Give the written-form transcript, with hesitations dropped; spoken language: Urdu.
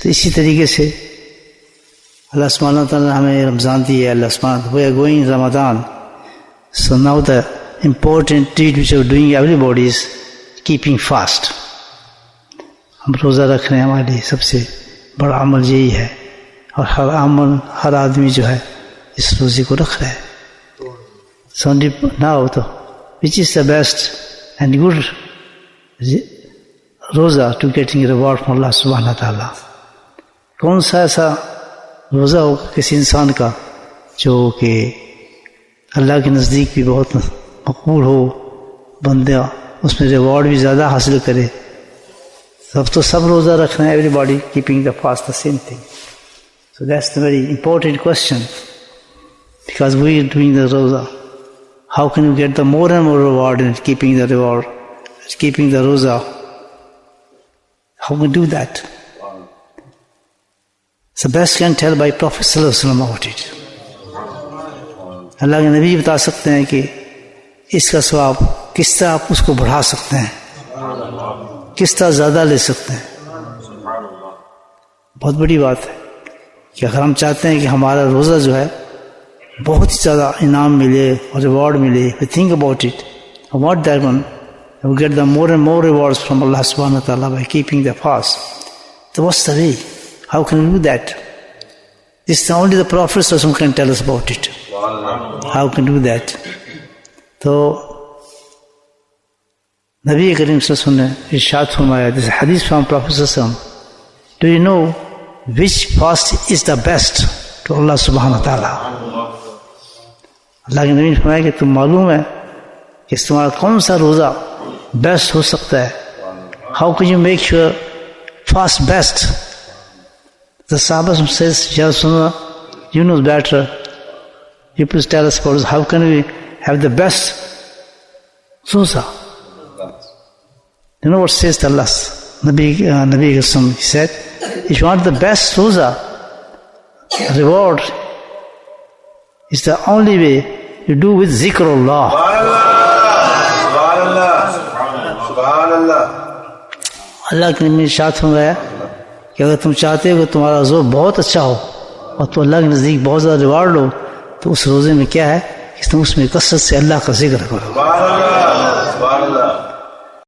تو اسی طریقے سے اللہ سبحانہ وتعالیٰ نے ہمیں رمضان دی ہے. اللہ سبحانہ we are going Ramadan. So now the important deed which we are doing everybody is keeping fast. ہم روزہ رکھ رہے ہیں, ہمارے لیے سب سے بڑا عمل یہی ہے, اور ہر آدمی جو ہے اس روزے کو رکھ رہا ہے. So now which is the best and good روزہ to getting reward from Allah subhanahu wa ta'ala. کون سا ایسا روزہ ہوگا کسی انسان کا جو کہ اللہ کے نزدیک بھی بہت مقبول ہو, بندہ اس میں ریوارڈ بھی زیادہ حاصل کرے. اب تو سب روزہ رکھ رہے ہیں, everybody keeping the fast, the same thing. So that's the very important question because we are doing the roza. How can you get the more and more reward in keeping the reward, keeping the roza? How can do that? So best can tell by Prophet صلی اللہ علیہ وسلم about it. اللہ کے نبی بتا سکتے ہیں کہ اس کا ثواب کس طرح آپ اس کو بڑھا سکتے ہیں, کس طرح زیادہ لے سکتے ہیں. بہت بڑی بات ہے کہ اگر ہم چاہتے ہیں کہ ہمارا روزہ جو ہے بہت ہی زیادہ انعام ملے اور ریوارڈ ملے, we think about it. I want that one. We get the more and more rewards from Allah subhanahu wa ta'ala by keeping the fast. So what's the way? How can we do that? This is only the Prophet who can tell us about it. How can we do that? So Nabi Karim sallallahu alaihi wasallam ne irshad farmaya, this hadith from Prophet sallallahu alaihi wasallam. Do you know which fast is the best to Allah subhanahu wa ta'ala? اللہ کے نبی نے فرمایا کہ تم معلوم ہے کہ تمہارا کون سا روزہ بیسٹ ہو سکتا ہے. How can you make your fast best? The Sahaba says, Ya Rasulullah, you know better. You please tell us about this. How can we have the best roza? You know what says Allah? Nabi Qasam, he said, if you want the best roza, reward is the only way you do with zikrullah. اللہ کے نبی نے ارشاد فرمایا کہ اگر تم چاہتے ہو کہ تمہارا روزہ بہت اچھا ہو اور تو اللہ کے نزدیک بہت زیادہ ریوارڈ ہو, تو اس روزے میں کیا ہے کہ تم اس میں کثرت سے اللہ کا ذکر کرو.